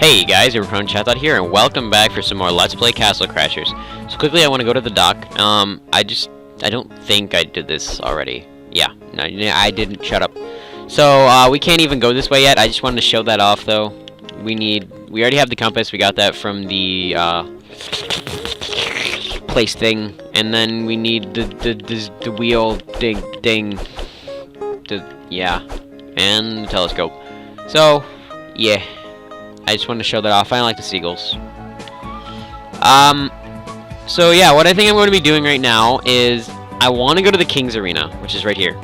Hey guys, UberPwnChatot here, and welcome back for some more Let's Play Castle Crashers. So quickly, I want to go to the dock. I don't think I did this already. Yeah, no, I didn't. Shut up. So, we can't even go this way yet. I just wanted to show that off, though. We already have the compass. We got that from the, place thing. And then we need the wheel ding. Yeah. And the telescope. So, yeah. I just wanted to show that off. I like the seagulls. So yeah, what I think I'm going to be doing right now is I want to go to the King's Arena, which is right here.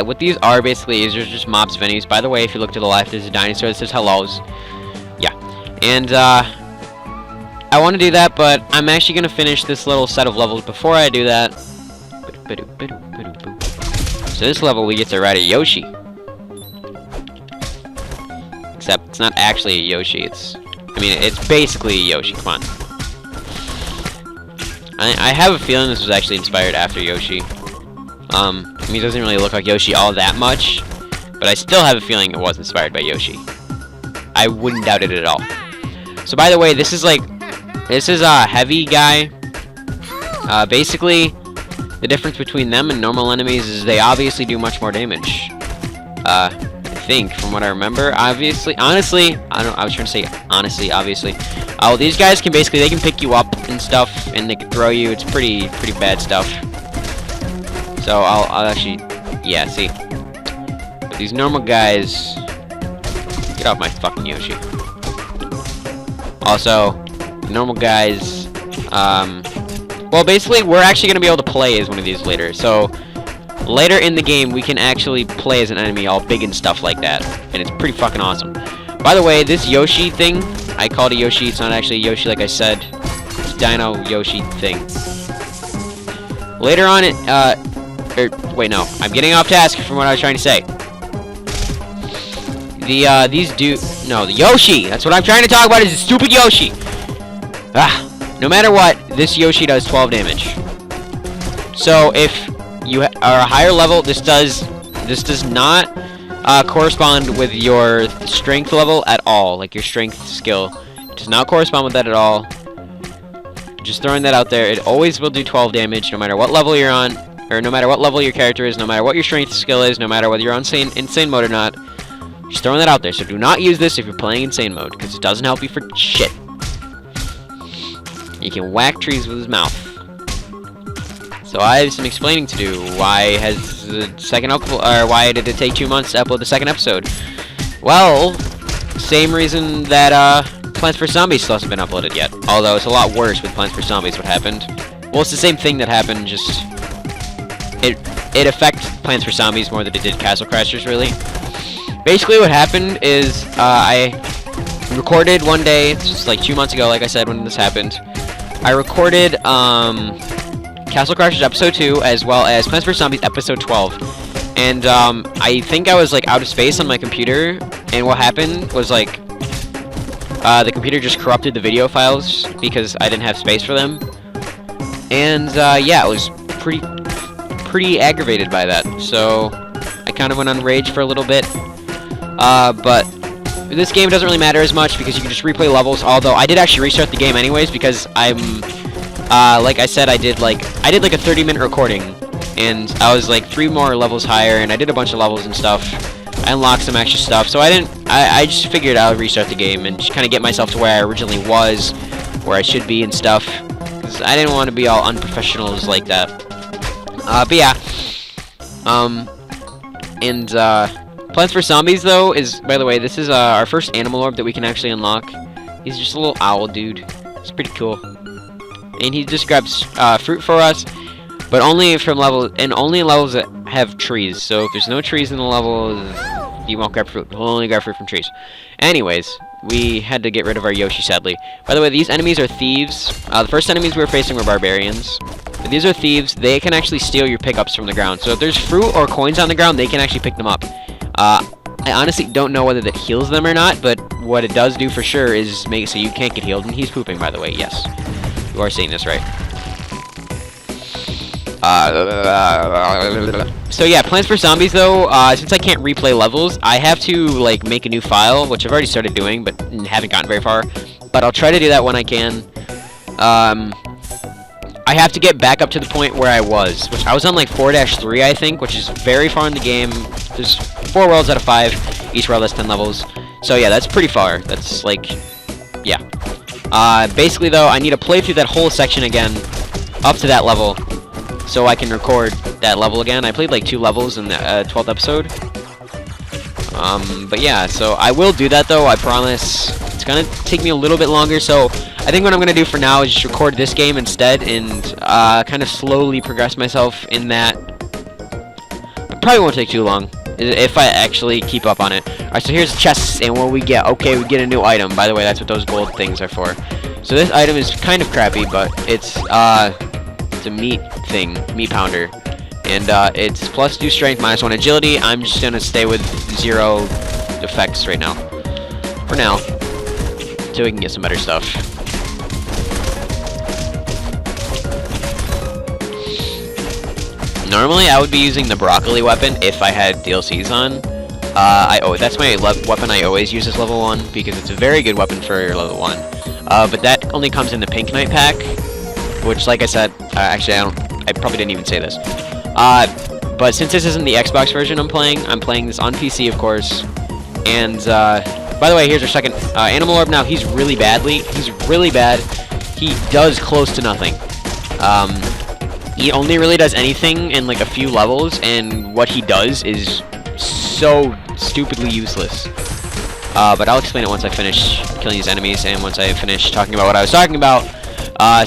What these are basically is there's just mobs venues. By the way, if you look to the left, there's a dinosaur that says hellos. Yeah, and I want to do that, but I'm actually going to finish this little set of levels before I do that. So this level we get to ride a Yoshi. Except it's not actually a Yoshi, it's basically a Yoshi, come on. I have a feeling this was actually inspired after Yoshi. It doesn't really look like Yoshi all that much, but I still have a feeling it was inspired by Yoshi. I wouldn't doubt it at all. So by the way, this is a heavy guy. Basically, the difference between them and normal enemies is they obviously do much more damage. From what I remember, obviously, honestly, obviously. Oh, these guys can they can pick you up and stuff, and they can throw you. It's pretty bad stuff. So I'll actually, yeah, see. But these normal guys, get off my fucking Yoshi. Also, normal guys, well, basically, we're actually gonna be able to play as one of these later. So. Later in the game, we can actually play as an enemy all big and stuff like that. And it's pretty fucking awesome. By the way, this Yoshi thing, I called it Yoshi. It's not actually Yoshi like I said. It's Dino Yoshi thing. Later on, wait, no. I'm getting off task from what I was trying to say. The Yoshi! That's what I'm trying to talk about is the stupid Yoshi! No matter what, this Yoshi does 12 damage. So, if you are a higher level, this does not correspond with your strength level at all, like your strength skill. It does not correspond with that at all. Just throwing that out there. It always will do 12 damage, no matter what level you're on, or no matter what level your character is, no matter what your strength skill is, no matter whether you're on insane mode or not. Just throwing that out there. So do not use this if you're playing insane mode, because it doesn't help you for shit. He can whack trees with his mouth. So I have some explaining to do. Why did it take 2 months to upload the second episode? Well, same reason that Plants vs Zombies still hasn't been uploaded yet. Although it's a lot worse with Plants vs Zombies. What happened? Well, it's the same thing that happened. Just it affected Plants vs Zombies more than it did Castle Crashers, really. Basically, what happened is I recorded one day, just like 2 months ago, like I said when this happened. I recorded Castle Crashers Episode 2, as well as Plants vs Zombies Episode 12. And, I think I was, like, out of space on my computer, and what happened was, like, the computer just corrupted the video files, because I didn't have space for them. And, yeah, I was pretty aggravated by that, so I kind of went on rage for a little bit. But this game doesn't really matter as much, because you can just replay levels, although I did actually restart the game anyways, because like I said, I did like a 30-minute recording, and I was like 3 more levels higher, and I did a bunch of levels and stuff. I unlocked some extra stuff, so I just figured I would restart the game and just kind of get myself to where I originally was, where I should be and stuff, because I didn't want to be all unprofessionals like that. But yeah, Plants vs Zombies though is, by the way, this is our first animal orb that we can actually unlock. He's just a little owl dude. It's pretty cool. And he just grabs fruit for us, but only in levels that have trees. So if there's no trees in the level, you won't grab fruit. We'll only grab fruit from trees. Anyways, we had to get rid of our Yoshi, sadly. By the way, these enemies are thieves. The first enemies we were facing were barbarians. But these are thieves. They can actually steal your pickups from the ground. So if there's fruit or coins on the ground, they can actually pick them up. I honestly don't know whether that heals them or not, but what it does do for sure is make it so you can't get healed. And he's pooping, by the way. Yes. You are seeing this, right? So yeah, Plants vs Zombies though, since I can't replay levels, I have to like make a new file, which I've already started doing, but haven't gotten very far. But I'll try to do that when I can. I have to get back up to the point where I was, which I was on like 4-3, I think, which is very far in the game. There's 4 worlds out of 5. Each world has 10 levels. So yeah, that's pretty far. That's like, yeah. Basically though, I need to play through that whole section again, up to that level, so I can record that level again. I played like 2 levels in the 12th episode. But yeah, so I will do that though, I promise. It's gonna take me a little bit longer, so I think what I'm gonna do for now is just record this game instead and kind of slowly progress myself in that. It probably won't take too long if I actually keep up on it. Alright, so here's chests, and what we get? Okay, we get a new item. By the way, that's what those gold things are for. So this item is kind of crappy, but it's a meat thing, meat pounder. And it's +2 strength, -1 agility. I'm just gonna stay with 0 effects right now. For now. Until we can get some better stuff. Normally, I would be using the broccoli weapon if I had DLCs on. That's my weapon I always use as level 1, because it's a very good weapon for level 1. But that only comes in the Pink Knight pack, which, like I said, actually, I probably didn't even say this. But since this isn't the Xbox version I'm playing this on PC, of course. And, by the way, here's our second Animal Orb. Now, he's really bad. He does close to nothing. He only really does anything in, like, a few levels, and what he does is so stupidly useless. But I'll explain it once I finish killing these enemies, and once I finish talking about what I was talking about.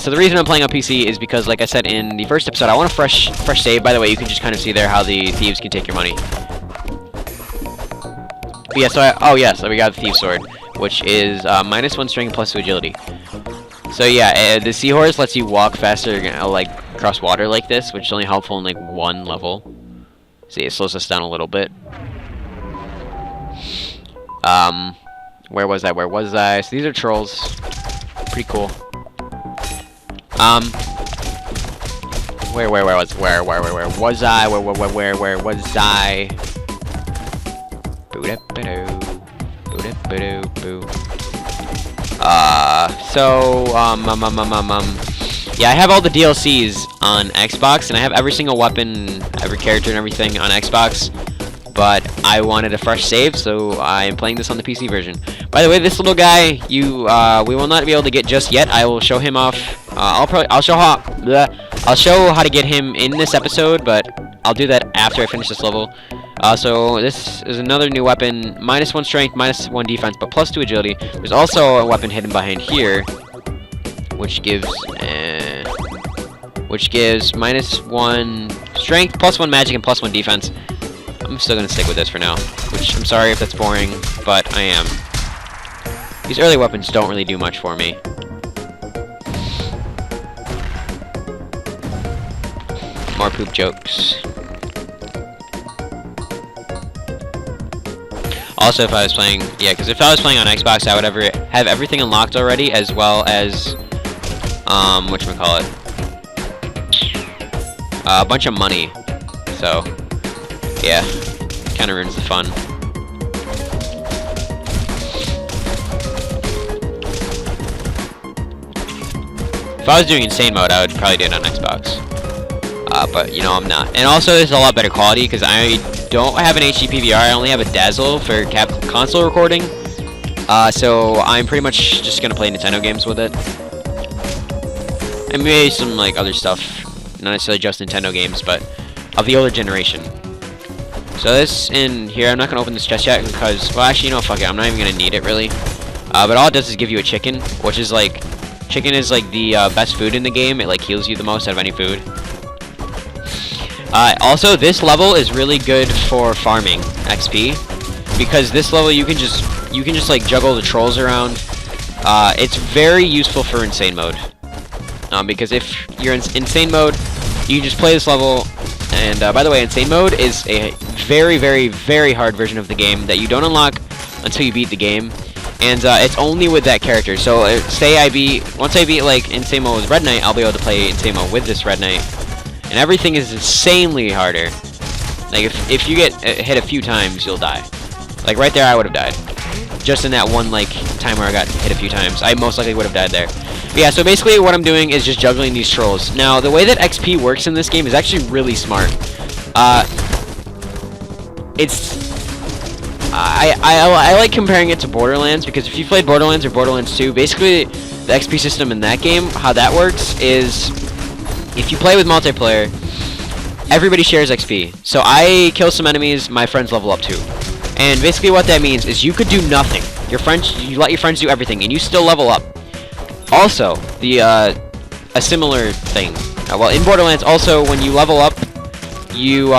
So the reason I'm playing on PC is because, like I said in the first episode, I want a fresh save. By the way, you can just kind of see there how the thieves can take your money. But yeah, so we got the Thieves Sword, which is -1 strength and +2 agility. So yeah, the Seahorse lets you walk faster, like across water like this, which is only helpful in like 1 level. See, it slows us down a little bit. Where was I? So these are trolls. Pretty cool. Where was I? Yeah, I have all the DLCs on Xbox, and I have every single weapon, every character, and everything on Xbox. But I wanted a fresh save, so I am playing this on the PC version. By the way, this little guy, we will not be able to get just yet. I will show him off. I'll show how to get him in this episode, but I'll do that after I finish this level. So this is another new weapon, -1 strength, -1 defense, but +2 agility. There's also a weapon hidden behind here, which gives -1 strength, +1 magic, and +1 defense. I'm still gonna stick with this for now, which I'm sorry if that's boring, but I am. These early weapons don't really do much for me. More poop jokes. Also, if I was playing, because if I was playing on Xbox, I would have everything unlocked already, as well as, whatchamacallit, a bunch of money. So, yeah, kind of ruins the fun. If I was doing insane mode, I would probably do it on Xbox. But, you know, I'm not. And also, there's a lot better quality, because I don't have an HD PVR. I only have a Dazzle for console recording. So I'm pretty much just going to play Nintendo games with it. And maybe some, like, other stuff. Not necessarily just Nintendo games, but of the older generation. So this in here, I'm not going to open this chest yet, because, well, actually, you know, fuck it. I'm not even going to need it, really. But all it does is give you a chicken, which is, like, chicken is, like, the best food in the game. It, like, heals you the most out of any food. Also, this level is really good for farming XP, because this level you can just like juggle the trolls around. It's very useful for insane mode, because if you're in insane mode, you can just play this level. And by the way, insane mode is a very, very, very hard version of the game that you don't unlock until you beat the game, and it's only with that character. So say once I beat like insane mode with Red Knight, I'll be able to play insane mode with this Red Knight. and everything is insanely harder. Like, if you get hit a few times, you'll die. Like, right there, I would have died. Just in that one, like, time where I got hit a few times. I most likely would have died there. But yeah, so basically what I'm doing is just juggling these trolls. Now, the way that XP works in this game is actually really smart. I like comparing it to Borderlands, because if you played Borderlands or Borderlands 2, basically the XP system in that game, how that works is, if you play with multiplayer, everybody shares XP. So I kill some enemies, my friends level up too. And basically what that means is you could do nothing. You let your friends do everything, and you still level up. Also, a similar thing. Well, in Borderlands, also, when you level up, you,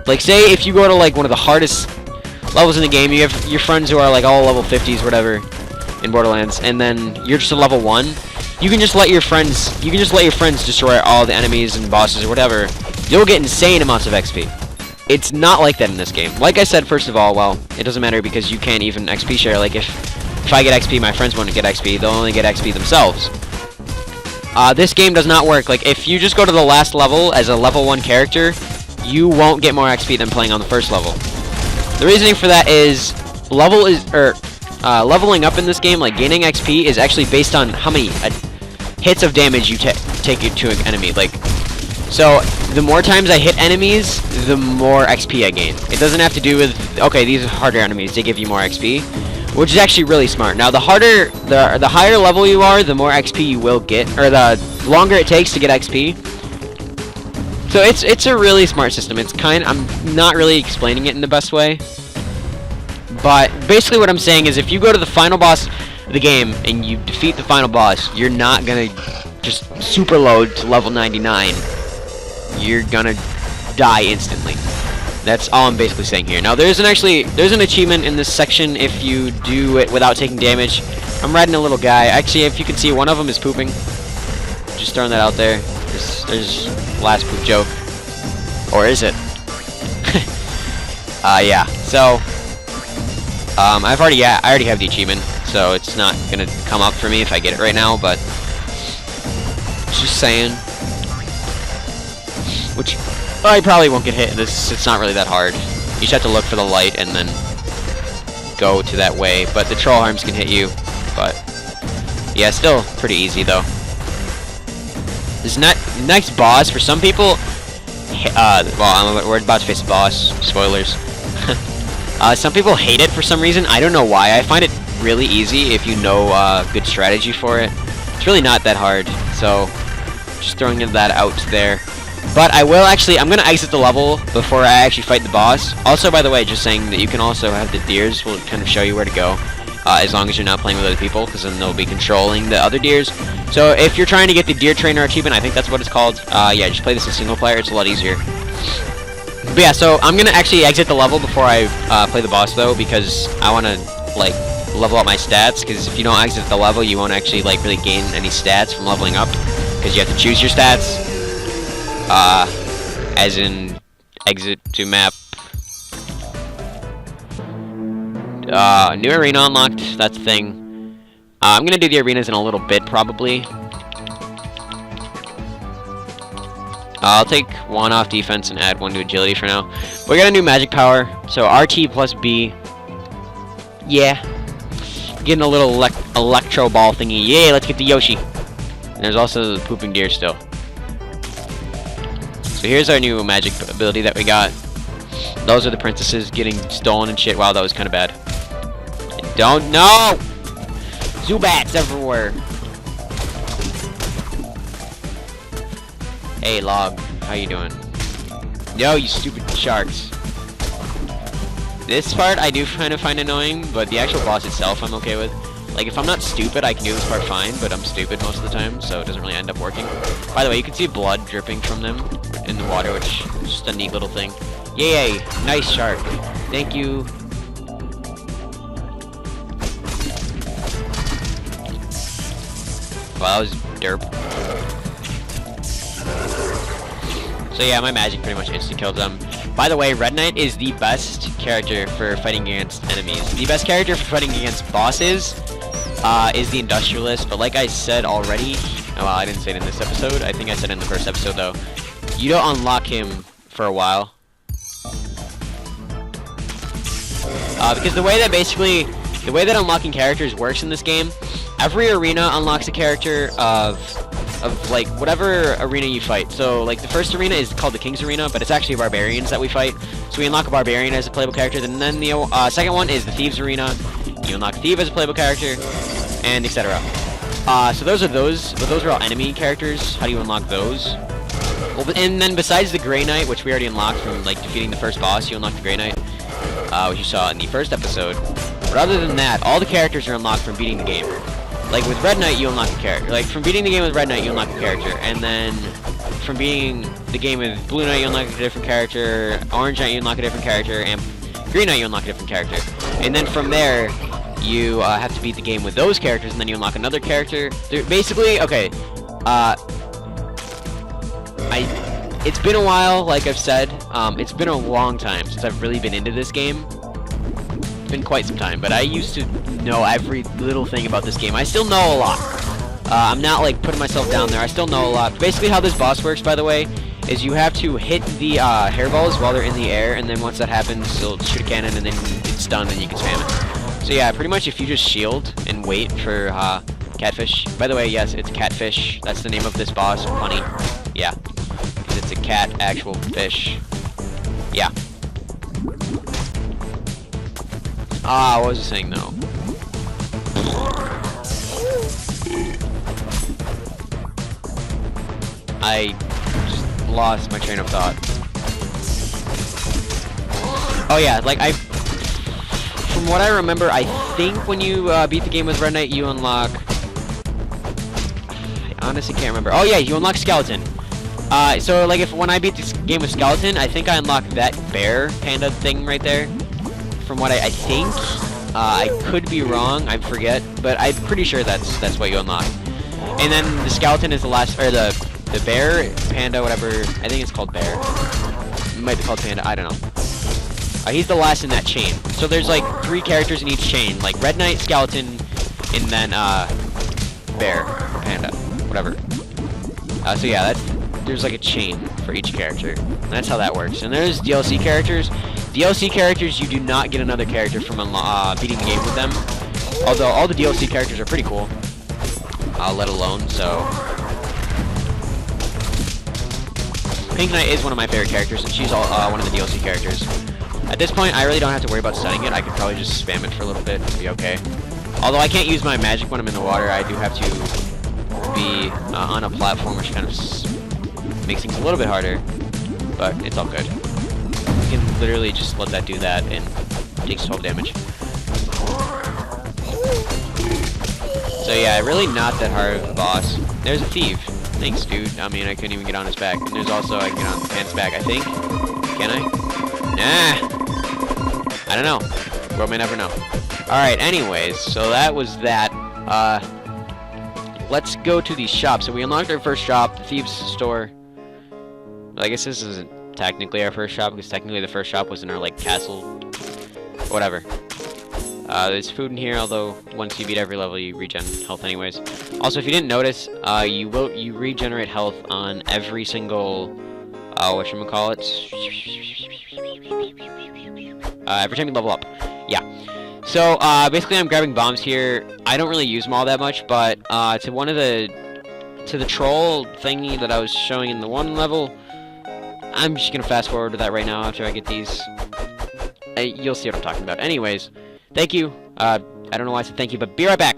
like, say if you go to, like, one of the hardest levels in the game, you have your friends who are, like, all level 50s, whatever, in Borderlands, and then you're just a level 1, you can just let your friends destroy all the enemies and bosses or whatever. You'll get insane amounts of XP. It's not like that in this game. Like I said, first of all, well, it doesn't matter because you can't even XP share. Like, if I get XP, my friends won't get XP. They'll only get XP themselves. This game does not work. Like, if you just go to the last level as a level 1 character, you won't get more XP than playing on the first level. The reasoning for that is leveling up in this game, like gaining XP, is actually based on how many hits of damage you take to an enemy. Like, so the more times I hit enemies, the more XP I gain. It doesn't have to do with, okay, these are harder enemies, they give you more XP, which is actually really smart. Now, the higher level you are, the more XP you will get, or the longer it takes to get XP. So it's a really smart system. I'm not really explaining it in the best way, but basically what I'm saying is, if you go to the final boss of the game and you defeat the final boss, you're not gonna just super load to level 99. You're gonna die instantly. That's all I'm basically saying here. Now, there's an achievement in this section if you do it without taking damage. I'm riding a little guy. Actually, if you can see, one of them is pooping. Just throwing that out there. There's last poop joke. Or is it? Yeah. So, I already have the achievement, so it's not gonna come up for me if I get it right now, but just saying. Which I probably won't get hit. It's not really that hard. You just have to look for the light and then go to that way. But the troll arms can hit you. But yeah, still pretty easy though. This next boss, for some people, well, we're about to face a boss. Spoilers. Some people hate it for some reason. I don't know why. I find it really easy if you know good strategy for it. It's really not that hard. So just throwing that out there. But I'm gonna exit the level before I actually fight the boss. Also, by the way, just saying that you can also have the deers will kind of show you where to go, as long as you're not playing with other people, because then they'll be controlling the other deers. So if you're trying to get the deer trainer achievement, I think that's what it's called. Yeah, just play this in single player. It's a lot easier. But yeah, so I'm gonna actually exit the level before I play the boss though, because I want to like level up my stats. Because if you don't exit the level, you won't actually like really gain any stats from leveling up, because you have to choose your stats. As in exit to map. New arena unlocked. That's the thing. I'm gonna do the arenas in a little bit, probably. I'll take 1 off defense and add 1 to agility for now. We got a new magic power, so RT plus B. Yeah. Getting a little electro ball thingy. Yeah, let's get the Yoshi. And there's also the pooping deer still. So here's our new magic ability that we got. Those are the princesses getting stolen and shit. Wow, that was kind of bad. I don't know! Zubats everywhere. Hey, Log. How you doing? Yo, you stupid sharks. This part I do kind of find annoying, but the actual boss itself I'm okay with. Like, if I'm not stupid, I can do this part fine, but I'm stupid most of the time, so it doesn't really end up working. By the way, you can see blood dripping from them in the water, which is just a neat little thing. Yay! Nice shark. Thank you. Wow, that was derp. So yeah, my magic pretty much insta-killed them. By the way, Red Knight is the best character for fighting against enemies. The best character for fighting against bosses is the Industrialist, but like I said already, well, I didn't say it in this episode, I think I said it in the first episode though, you don't unlock him for a while. Because the way that unlocking characters works in this game, every arena unlocks a character of like whatever arena you fight. So like the first arena is called the King's Arena, but it's actually barbarians that we fight. So we unlock a barbarian as a playable character, and then the second one is the Thieves Arena. You unlock a thief as a playable character, and etc. So those are all enemy characters. How do you unlock those? Well, and then besides the Grey Knight, which we already unlocked from like defeating the first boss, you unlock the Grey Knight, which you saw in the first episode. But other than that, all the characters are unlocked from beating the game. Like with Red Knight, you unlock a character. Like from beating the game with Red Knight, you unlock a character, and then from beating the game with Blue Knight, you unlock a different character. Orange Knight, you unlock a different character, and Green Knight, you unlock a different character. And then from there, you have to beat the game with those characters, and then you unlock another character. They're basically, okay. It's been a while, like I've said. It's been a long time since I've really been into this game. Been quite some time, but I used to know every little thing about this game. I still know a lot. I'm not like putting myself down there. I still know a lot. Basically how this boss works, by the way, is you have to hit the hairballs while they're in the air, and then once that happens, you'll shoot a cannon, and then it's done, and you can spam it. So yeah, pretty much if you just shield and wait for catfish. By the way, yes, it's catfish. That's the name of this boss. Funny. Yeah. Because it's a cat, actual fish. Yeah. What was I saying though? I just lost my train of thought. Oh yeah, like from what I remember, I think when you beat the game with Red Knight, you unlock... I honestly can't remember. Oh yeah, you unlock Skeleton. So like when I beat this game with Skeleton, I think I unlocked that bear panda thing right there. From what I think, I could be wrong, I forget, but I'm pretty sure that's what you unlock. And then the skeleton is the last, or the bear, panda, whatever, I think it's called bear. It might be called panda, I don't know. He's the last in that chain. So there's like 3 characters in each chain, like Red Knight, Skeleton, and then bear, or panda, whatever. So yeah, there's like a chain for each character. And that's how that works. And there's DLC characters. DLC characters, you do not get another character from beating the game with them. Although all the DLC characters are pretty cool. Let alone, so... Pink Knight is one of my favorite characters, and she's one of the DLC characters. At this point, I really don't have to worry about studying it. I could probably just spam it for a little bit and be okay. Although I can't use my magic when I'm in the water, I do have to be on a platform, which kind of makes things a little bit harder. But it's all good. You can literally just let that do that, and it takes 12 damage. So yeah, really not that hard of a boss. There's a thief. Thanks, dude. I mean, I couldn't even get on his back. And there's also, I can get on the pant's back, I think. Can I? Nah! I don't know. World may never know. Alright, anyways, so that was that. Let's go to the shop. So we unlocked our first shop, the Thieves store. Well, I guess this isn't technically our first shop, because technically the first shop was in our, like, castle. Whatever. There's food in here, although once you beat every level, you regen health anyways. Also, if you didn't notice, you regenerate health on every single, whatchamacallit? Every time you level up. Yeah. So, basically I'm grabbing bombs here. I don't really use them all that much, but, to the troll thingy that I was showing in the one level, I'm just gonna fast forward to that right now after I get these. You'll see what I'm talking about. Anyways, thank you. I don't know why I said thank you, but be right back.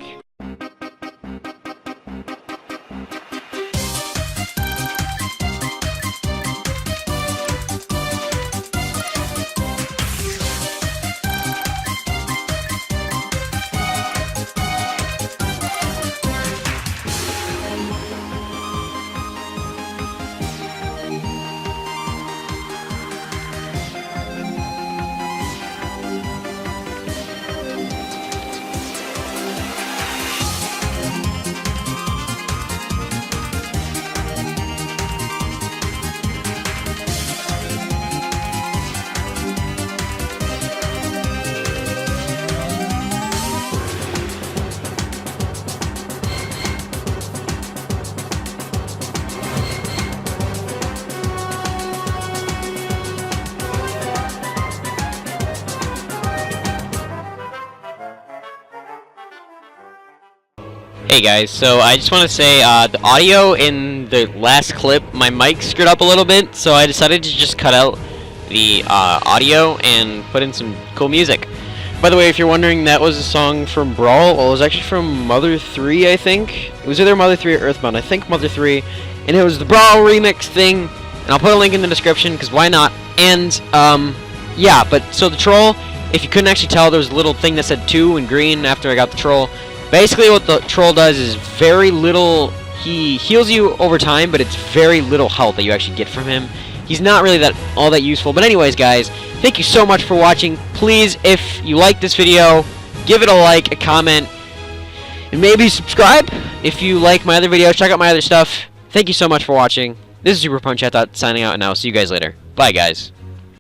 Hey guys, so I just want to say the audio in the last clip, my mic screwed up a little bit, so I decided to just cut out the audio and put in some cool music. By the way, if you're wondering, that was a song from Brawl. Well, it was actually from Mother 3, I think. It was either Mother 3 or Earthbound. I think Mother 3. And it was the Brawl remix thing. And I'll put a link in the description, because why not? And, yeah, but, so the troll, if you couldn't actually tell, there was a little thing that said 2 in green after I got the troll. Basically, what the troll does is very little. He heals you over time, but it's very little health that you actually get from him. He's not really all that useful. But anyways, guys, thank you so much for watching. Please, if you like this video, give it a like, a comment, and maybe subscribe. If you like my other videos, check out my other stuff. Thank you so much for watching. This is UberPwnChatot signing out, and I'll see you guys later. Bye, guys.